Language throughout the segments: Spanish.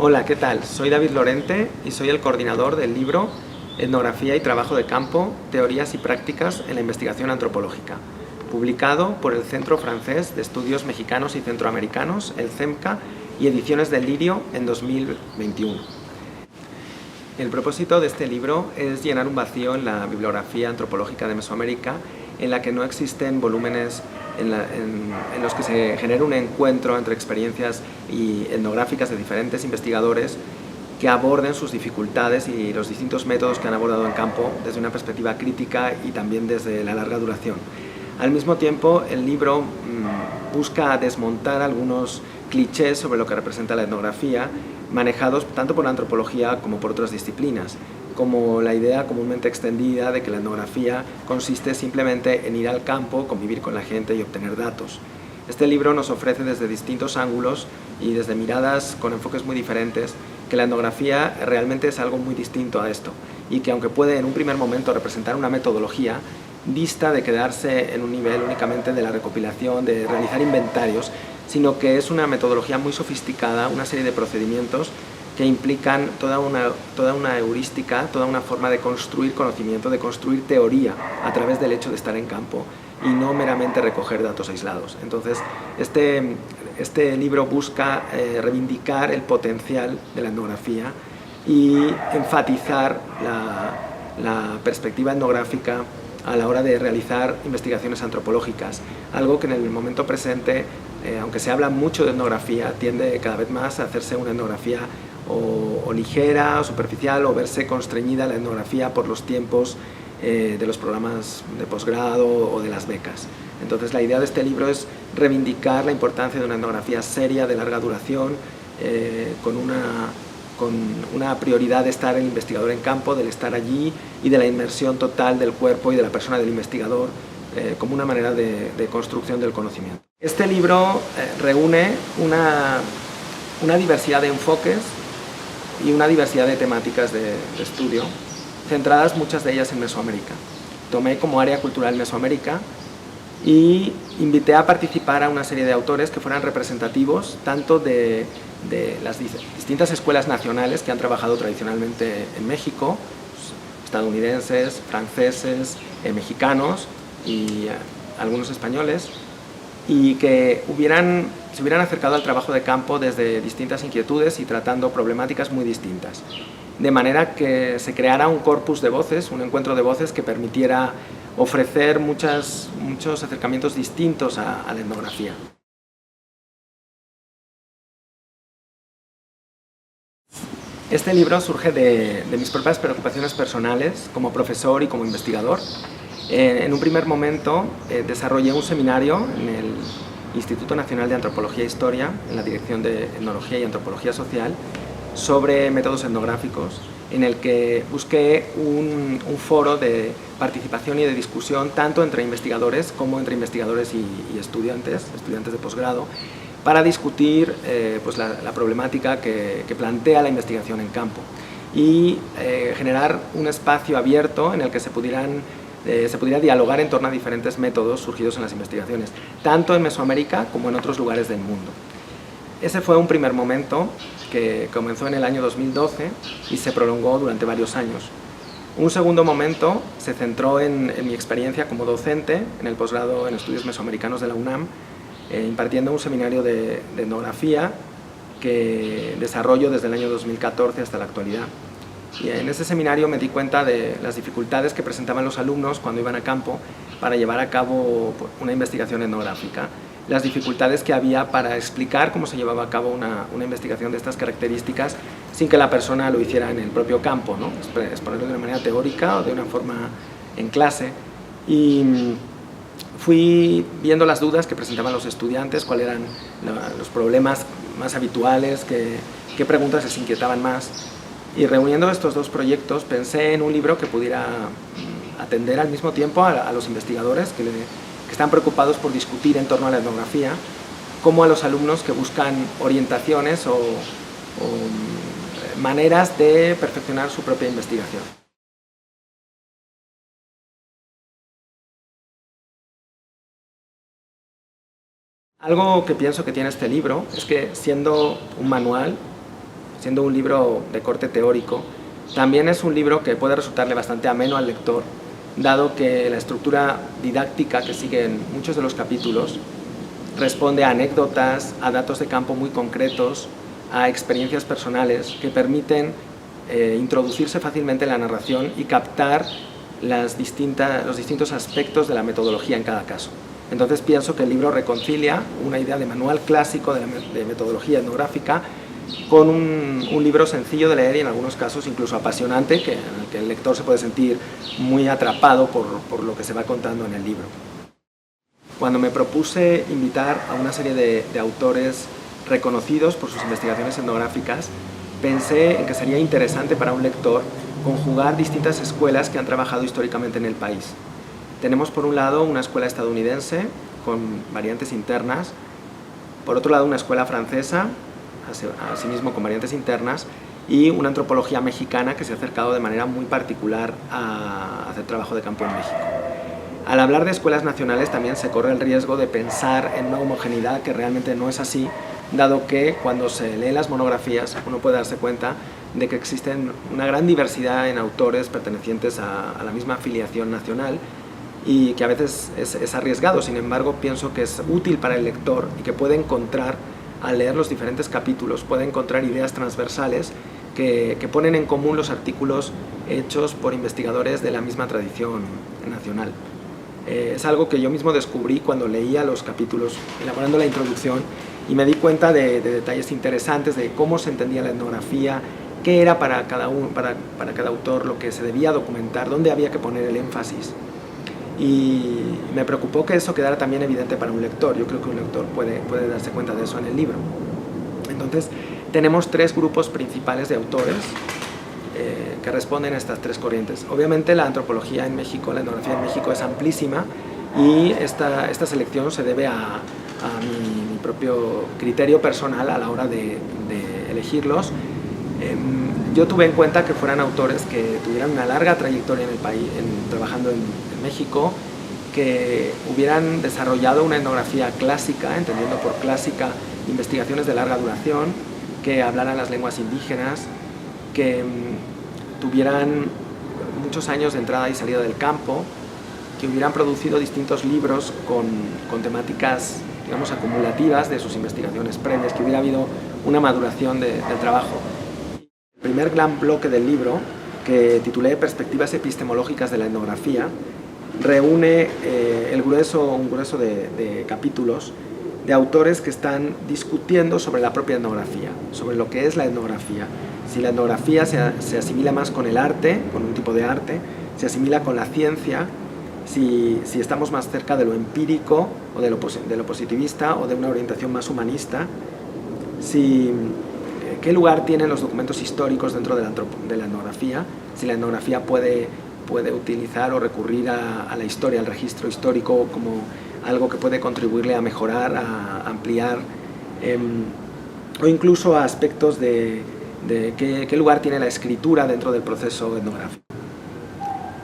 Hola, ¿qué tal? Soy David Lorente y soy el coordinador del libro Etnografía y Trabajo de Campo, Teorías y Prácticas en la Investigación Antropológica, publicado por el Centro Francés de Estudios Mexicanos y Centroamericanos, el CEMCA, y Ediciones del Lirio en 2021. El propósito de este libro es llenar un vacío en la bibliografía antropológica de Mesoamérica, en la que no existen volúmenes en los que se genere un encuentro entre experiencias etnográficas de diferentes investigadores que aborden sus dificultades y los distintos métodos que han abordado en campo desde una perspectiva crítica y también desde la larga duración. Al mismo tiempo, el libro busca desmontar algunos clichés sobre lo que representa la etnografía, manejados tanto por la antropología como por otras disciplinas, como la idea comúnmente extendida de que la etnografía consiste simplemente en ir al campo, convivir con la gente y obtener datos. Este libro nos ofrece desde distintos ángulos y desde miradas con enfoques muy diferentes que la etnografía realmente es algo muy distinto a esto y que aunque puede en un primer momento representar una metodología, dista de quedarse en un nivel únicamente de la recopilación, de realizar inventarios, sino que es una metodología muy sofisticada, una serie de procedimientos que implican toda una heurística, toda una forma de construir conocimiento, de construir teoría a través del hecho de estar en campo y no meramente recoger datos aislados. Entonces, este libro busca reivindicar el potencial de la etnografía y enfatizar la perspectiva etnográfica a la hora de realizar investigaciones antropológicas, algo que en el momento presente, aunque se habla mucho de etnografía, tiende cada vez más a hacerse una etnografía o ligera, o superficial, o verse constreñida la etnografía por los tiempos de los programas de posgrado o de las becas. Entonces la idea de este libro es reivindicar la importancia de una etnografía seria, de larga duración, con una prioridad de estar el investigador en campo, del estar allí y de la inmersión total del cuerpo y de la persona del investigador como una manera de construcción del conocimiento. Este libro reúne una diversidad de enfoques y una diversidad de temáticas de estudio, centradas muchas de ellas en Mesoamérica. Tomé como área cultural Mesoamérica y invité a participar a una serie de autores que fueran representativos tanto de las distintas escuelas nacionales que han trabajado tradicionalmente en México, estadounidenses, franceses, mexicanos y algunos españoles, y que se hubieran acercado al trabajo de campo desde distintas inquietudes y tratando problemáticas muy distintas. De manera que se creara un corpus de voces, un encuentro de voces que permitiera ofrecer muchos acercamientos distintos a la etnografía. Este libro surge de mis propias preocupaciones personales como profesor y como investigador. En un primer momento desarrollé un seminario en el Instituto Nacional de Antropología e Historia, en la Dirección de Etnología y Antropología Social, sobre métodos etnográficos, en el que busqué un foro de participación y de discusión tanto entre investigadores como entre investigadores y estudiantes de posgrado, para discutir pues la problemática que plantea la investigación en campo y generar un espacio abierto en el que se pudiera dialogar en torno a diferentes métodos surgidos en las investigaciones, tanto en Mesoamérica como en otros lugares del mundo. Ese fue un primer momento que comenzó en el año 2012 y se prolongó durante varios años. Un segundo momento se centró en mi experiencia como docente en el posgrado en estudios mesoamericanos de la UNAM, impartiendo un seminario de etnografía que desarrollo desde el año 2014 hasta la actualidad. Y en ese seminario me di cuenta de las dificultades que presentaban los alumnos cuando iban a campo para llevar a cabo una investigación etnográfica, las dificultades que había para explicar cómo se llevaba a cabo una investigación de estas características sin que la persona lo hiciera en el propio campo, ¿no? Exponerlo de una manera teórica o de una forma en clase. Y fui viendo las dudas que presentaban los estudiantes, cuáles eran los problemas más habituales, qué preguntas les inquietaban más. Y reuniendo estos dos proyectos pensé en un libro que pudiera atender al mismo tiempo a los investigadores que están preocupados por discutir en torno a la etnografía, como a los alumnos que buscan orientaciones o maneras de perfeccionar su propia investigación. Algo que pienso que tiene este libro es que, siendo un manual, siendo un libro de corte teórico, también es un libro que puede resultarle bastante ameno al lector, dado que la estructura didáctica que siguen muchos de los capítulos responde a anécdotas, a datos de campo muy concretos, a experiencias personales que permiten introducirse fácilmente en la narración y captar los distintos aspectos de la metodología en cada caso. Entonces pienso que el libro reconcilia una idea de manual clásico de metodología etnográfica con un libro sencillo de leer y en algunos casos incluso apasionante, en el que el lector se puede sentir muy atrapado por lo que se va contando en el libro. Cuando me propuse invitar a una serie de autores reconocidos por sus investigaciones etnográficas, pensé en que sería interesante para un lector conjugar distintas escuelas que han trabajado históricamente en el país. Tenemos por un lado una escuela estadounidense con variantes internas, por otro lado una escuela francesa, asimismo con variantes internas, y una antropología mexicana que se ha acercado de manera muy particular a hacer trabajo de campo en México. Al hablar de escuelas nacionales también se corre el riesgo de pensar en una homogeneidad que realmente no es así, dado que cuando se lee las monografías uno puede darse cuenta de que existen una gran diversidad en autores pertenecientes a la misma afiliación nacional y que a veces es arriesgado. Sin embargo, pienso que es útil para el lector y que puede encontrar, al leer los diferentes capítulos, puede encontrar ideas transversales que ponen en común los artículos hechos por investigadores de la misma tradición nacional. Es algo que yo mismo descubrí cuando leía los capítulos elaborando la introducción y me di cuenta de detalles interesantes de cómo se entendía la etnografía, qué era para cada autor lo que se debía documentar, dónde había que poner el énfasis. Y me preocupó que eso quedara también evidente para un lector. Yo creo que un lector puede darse cuenta de eso en el libro. Entonces, tenemos tres grupos principales de autores que responden a estas tres corrientes. Obviamente la antropología en México, la etnografía en México es amplísima y esta selección se debe a mi propio criterio personal a la hora de elegirlos. Yo tuve en cuenta que fueran autores que tuvieran una larga trayectoria en el país, trabajando en México, que hubieran desarrollado una etnografía clásica, entendiendo por clásica investigaciones de larga duración, que hablaran las lenguas indígenas, que tuvieran muchos años de entrada y salida del campo, que hubieran producido distintos libros con temáticas, digamos, acumulativas de sus investigaciones previas, que hubiera habido una maduración del trabajo. El primer gran bloque del libro, que titulé Perspectivas epistemológicas de la etnografía, reúne un grueso de capítulos de autores que están discutiendo sobre la propia etnografía, sobre lo que es la etnografía. Si la etnografía se asimila más con el arte, con un tipo de arte, se asimila con la ciencia, si estamos más cerca de lo empírico o de lo positivista o de una orientación más humanista, qué lugar tienen los documentos históricos dentro de la etnografía, si la etnografía puede utilizar o recurrir a la historia, al registro histórico como algo que puede contribuirle a mejorar, a ampliar, o incluso a aspectos de qué lugar tiene la escritura dentro del proceso etnográfico.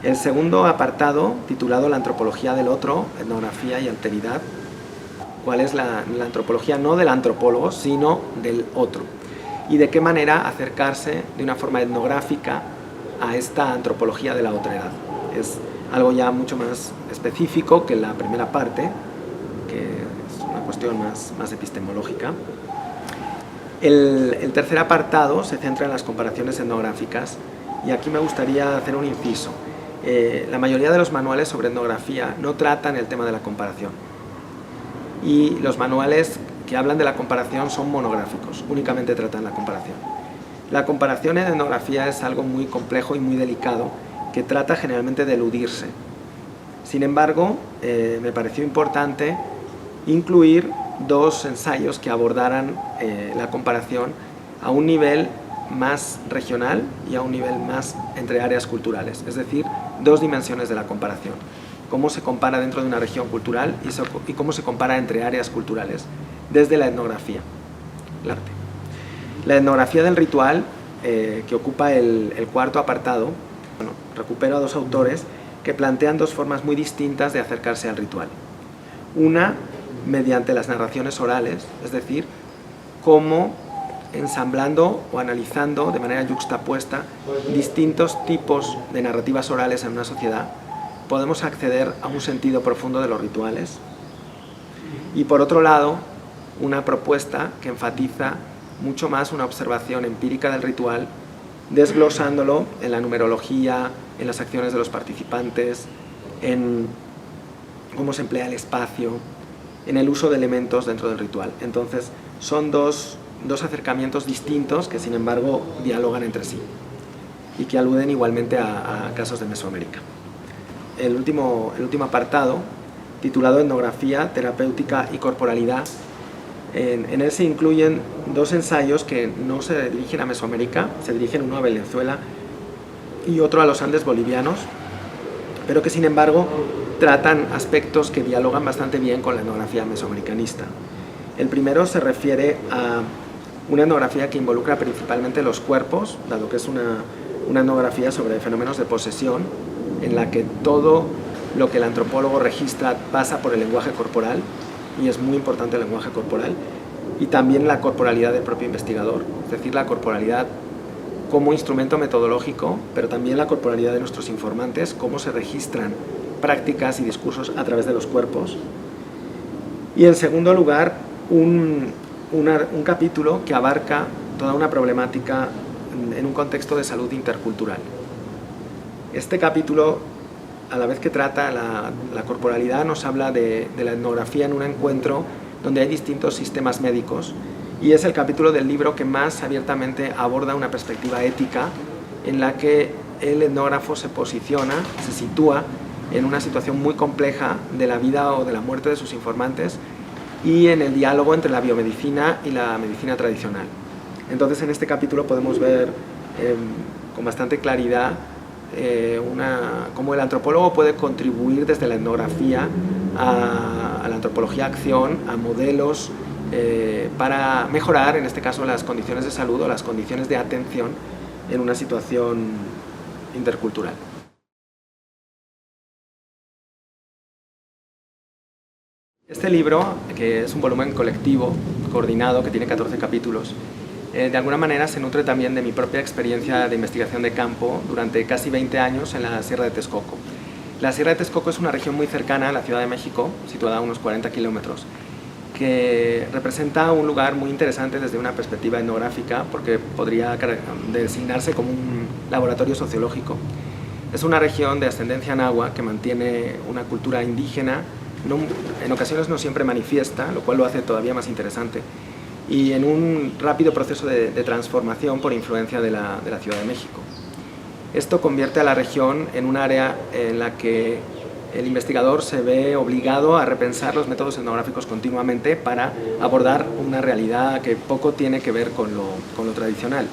El segundo apartado, titulado La antropología del otro, etnografía y alteridad, cuál es la antropología no del antropólogo, sino del otro, y de qué manera acercarse de una forma etnográfica a esta antropología de la otredad. Es algo ya mucho más específico que la primera parte, que es una cuestión más epistemológica. El tercer apartado se centra en las comparaciones etnográficas y aquí me gustaría hacer un inciso. La mayoría de los manuales sobre etnografía no tratan el tema de la comparación y los manuales que hablan de la comparación son monográficos, únicamente tratan la comparación. La comparación en etnografía es algo muy complejo y muy delicado que trata generalmente de eludirse. Sin embargo, me pareció importante incluir dos ensayos que abordaran la comparación a un nivel más regional y a un nivel más entre áreas culturales, es decir, dos dimensiones de la comparación. Cómo se compara dentro de una región cultural y cómo se compara entre áreas culturales desde la etnografía, el arte. La etnografía del ritual, que ocupa el cuarto apartado, recupero a dos autores que plantean dos formas muy distintas de acercarse al ritual. Una, mediante las narraciones orales, es decir, cómo ensamblando o analizando de manera yuxtapuesta distintos tipos de narrativas orales en una sociedad, podemos acceder a un sentido profundo de los rituales. Y por otro lado, una propuesta que enfatiza mucho más una observación empírica del ritual, desglosándolo en la numerología, en las acciones de los participantes, en cómo se emplea el espacio, en el uso de elementos dentro del ritual. Entonces, son dos acercamientos distintos que, sin embargo, dialogan entre sí y que aluden igualmente a casos de Mesoamérica. El último apartado, titulado Etnografía, Terapéutica y Corporalidad, en él se incluyen dos ensayos que no se dirigen a Mesoamérica, se dirigen uno a Venezuela y otro a los Andes bolivianos, pero que sin embargo tratan aspectos que dialogan bastante bien con la etnografía mesoamericanista. El primero se refiere a una etnografía que involucra principalmente los cuerpos, dado que es una etnografía sobre fenómenos de posesión, en la que todo lo que el antropólogo registra pasa por el lenguaje corporal, y es muy importante el lenguaje corporal, y también la corporalidad del propio investigador, es decir, la corporalidad como instrumento metodológico, pero también la corporalidad de nuestros informantes, cómo se registran prácticas y discursos a través de los cuerpos. Y en segundo lugar, un capítulo que abarca toda una problemática en un contexto de salud intercultural. Este capítulo, a la vez que trata la corporalidad, nos habla de la etnografía en un encuentro donde hay distintos sistemas médicos, y es el capítulo del libro que más abiertamente aborda una perspectiva ética en la que el etnógrafo se posiciona, se sitúa en una situación muy compleja de la vida o de la muerte de sus informantes y en el diálogo entre la biomedicina y la medicina tradicional. Entonces, en este capítulo podemos ver con bastante claridad cómo el antropólogo puede contribuir desde la etnografía a la antropología acción, a modelos para mejorar, en este caso, las condiciones de salud o las condiciones de atención en una situación intercultural. Este libro, que es un volumen colectivo, coordinado, que tiene 14 capítulos, de alguna manera se nutre también de mi propia experiencia de investigación de campo durante casi 20 años en la Sierra de Texcoco. La Sierra de Texcoco es una región muy cercana a la Ciudad de México, situada a unos 40 kilómetros, que representa un lugar muy interesante desde una perspectiva etnográfica, porque podría designarse como un laboratorio sociológico. Es una región de ascendencia nahua que mantiene una cultura indígena, en ocasiones no siempre manifiesta, lo cual lo hace todavía más interesante, y en un rápido proceso de transformación por influencia de la Ciudad de México. Esto convierte a la región en un área en la que el investigador se ve obligado a repensar los métodos etnográficos continuamente para abordar una realidad que poco tiene que ver con lo tradicional.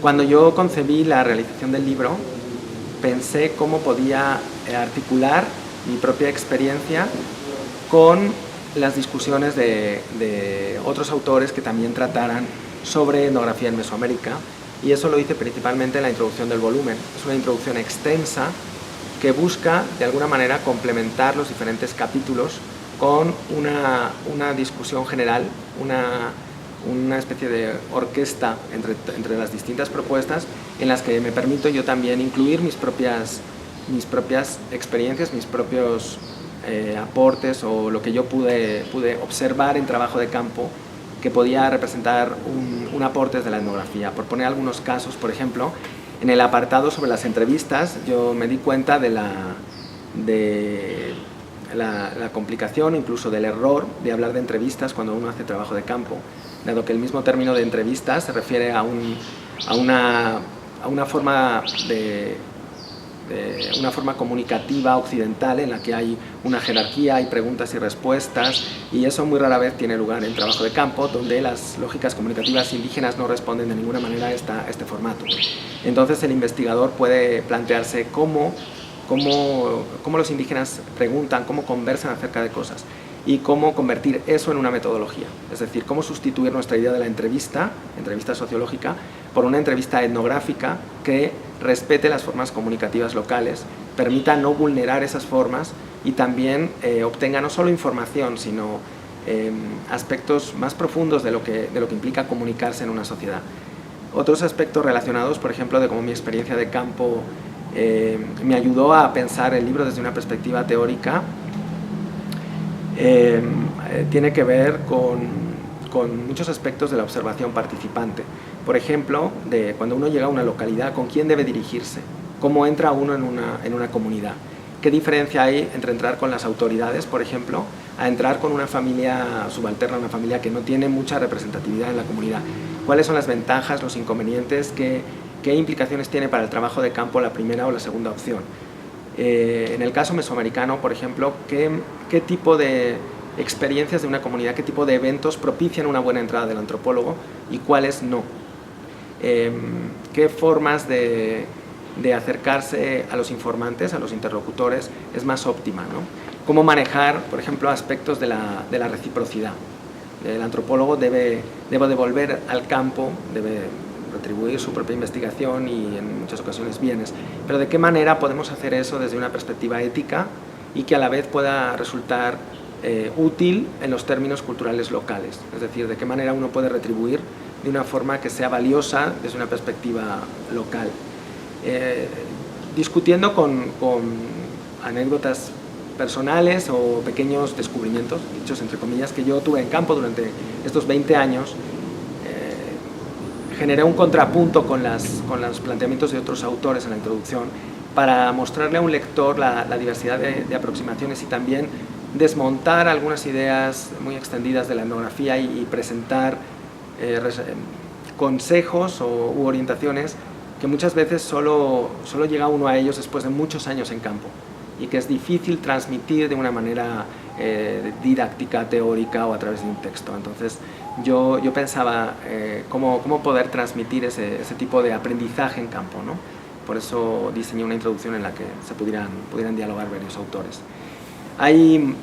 Cuando yo concebí la realización del libro, pensé cómo podía articular mi propia experiencia con las discusiones de otros autores que también trataran sobre etnografía en Mesoamérica, y eso lo hice principalmente en la introducción del volumen. Es una introducción extensa que busca de alguna manera complementar los diferentes capítulos con una discusión general, una especie de orquesta entre las distintas propuestas, en las que me permito yo también incluir mis propias experiencias, mis propios aportes o lo que yo pude observar en trabajo de campo que podía representar un aporte desde la etnografía. Por poner algunos casos, por ejemplo, en el apartado sobre las entrevistas yo me di cuenta de la complicación, incluso del error de hablar de entrevistas cuando uno hace trabajo de campo, dado que el mismo término de entrevista se refiere a una forma una forma comunicativa occidental en la que hay una jerarquía, hay preguntas y respuestas, y eso muy rara vez tiene lugar en trabajo de campo, donde las lógicas comunicativas indígenas no responden de ninguna manera a este formato. Entonces el investigador puede plantearse cómo los indígenas preguntan, cómo conversan acerca de cosas, y cómo convertir eso en una metodología, es decir, cómo sustituir nuestra idea de la entrevista sociológica, por una entrevista etnográfica que respete las formas comunicativas locales, permita no vulnerar esas formas y también obtenga no solo información, sino aspectos más profundos de lo que implica comunicarse en una sociedad. Otros aspectos relacionados, por ejemplo, de cómo mi experiencia de campo me ayudó a pensar el libro desde una perspectiva teórica, tiene que ver con muchos aspectos de la observación participante. Por ejemplo, de cuando uno llega a una localidad, ¿con quién debe dirigirse? ¿Cómo entra uno en una comunidad? ¿Qué diferencia hay entre entrar con las autoridades, por ejemplo, a entrar con una familia subalterna, una familia que no tiene mucha representatividad en la comunidad? ¿Cuáles son las ventajas, los inconvenientes? ¿Qué implicaciones tiene para el trabajo de campo la primera o la segunda opción? En el caso mesoamericano, por ejemplo, ¿qué tipo de experiencias de una comunidad, qué tipo de eventos propician una buena entrada del antropólogo y cuáles no? ¿Qué formas de acercarse a los informantes, a los interlocutores, es más óptima, ¿no? ¿Cómo manejar, por ejemplo, aspectos de la reciprocidad? El antropólogo debe devolver al campo, debe retribuir su propia investigación y en muchas ocasiones bienes, pero ¿de qué manera podemos hacer eso desde una perspectiva ética y que a la vez pueda resultar útil en los términos culturales locales? Es decir, ¿de qué manera uno puede retribuir de una forma que sea valiosa desde una perspectiva local? Discutiendo con anécdotas personales o pequeños descubrimientos, dichos entre comillas, que yo tuve en campo durante estos 20 años, generé un contrapunto con los planteamientos de otros autores en la introducción para mostrarle a un lector la diversidad de aproximaciones y también desmontar algunas ideas muy extendidas de la etnografía y presentar consejos u orientaciones que muchas veces solo llega uno a ellos después de muchos años en campo y que es difícil transmitir de una manera didáctica, teórica o a través de un texto. Entonces yo pensaba cómo poder transmitir ese tipo de aprendizaje en campo, ¿no? Por eso diseñé una introducción en la que se pudieran dialogar varios autores. Hay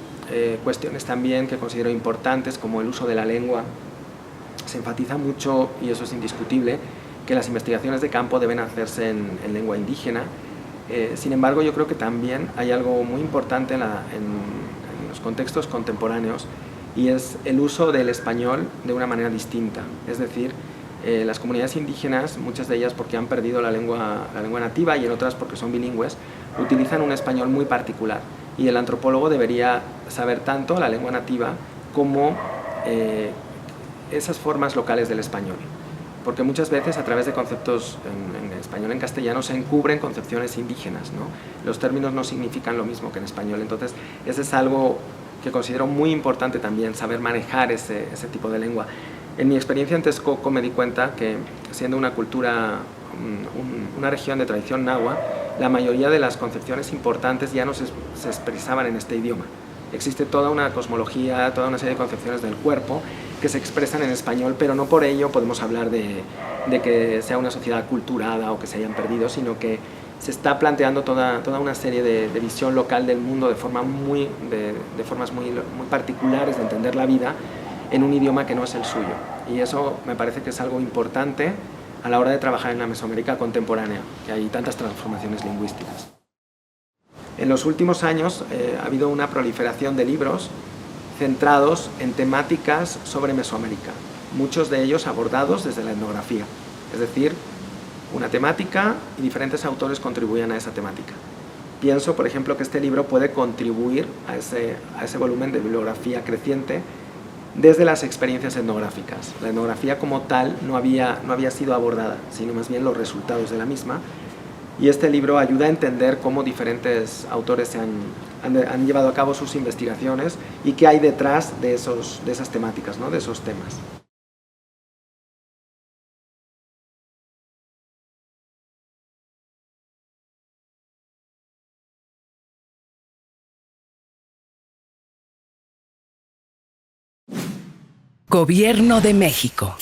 cuestiones también que considero importantes, como el uso de la lengua. Se enfatiza mucho, y eso es indiscutible, que las investigaciones de campo deben hacerse en lengua indígena. Sin embargo, yo creo que también hay algo muy importante en los contextos contemporáneos, y es el uso del español de una manera distinta. Es decir, las comunidades indígenas, muchas de ellas porque han perdido la lengua nativa y en otras porque son bilingües, utilizan un español muy particular, y el antropólogo debería saber tanto la lengua nativa como esas formas locales del español, porque muchas veces a través de conceptos en español, en castellano, se encubren concepciones indígenas, ¿no? Los términos no significan lo mismo que en español, entonces ese es algo que considero muy importante también, saber manejar ese tipo de lengua. En mi experiencia en Texcoco me di cuenta que, siendo una cultura, una región de tradición nahua, la mayoría de las concepciones importantes ya no se expresaban en este idioma. Existe toda una cosmología, toda una serie de concepciones del cuerpo que se expresan en español, pero no por ello podemos hablar de que sea una sociedad aculturada o que se hayan perdido, sino que se está planteando toda una serie de visión local del mundo de formas muy particulares de entender la vida en un idioma que no es el suyo. Y eso me parece que es algo importante a la hora de trabajar en la Mesoamérica contemporánea, que hay tantas transformaciones lingüísticas. En los últimos años ha habido una proliferación de libros centrados en temáticas sobre Mesoamérica, muchos de ellos abordados desde la etnografía, es decir, una temática y diferentes autores contribuían a esa temática. Pienso, por ejemplo, que este libro puede contribuir a ese volumen de bibliografía creciente desde las experiencias etnográficas. La etnografía como tal no había sido abordada, sino más bien los resultados de la misma, y este libro ayuda a entender cómo diferentes autores han llevado a cabo sus investigaciones y qué hay detrás de esas temáticas, ¿no? De esos temas. Gobierno de México.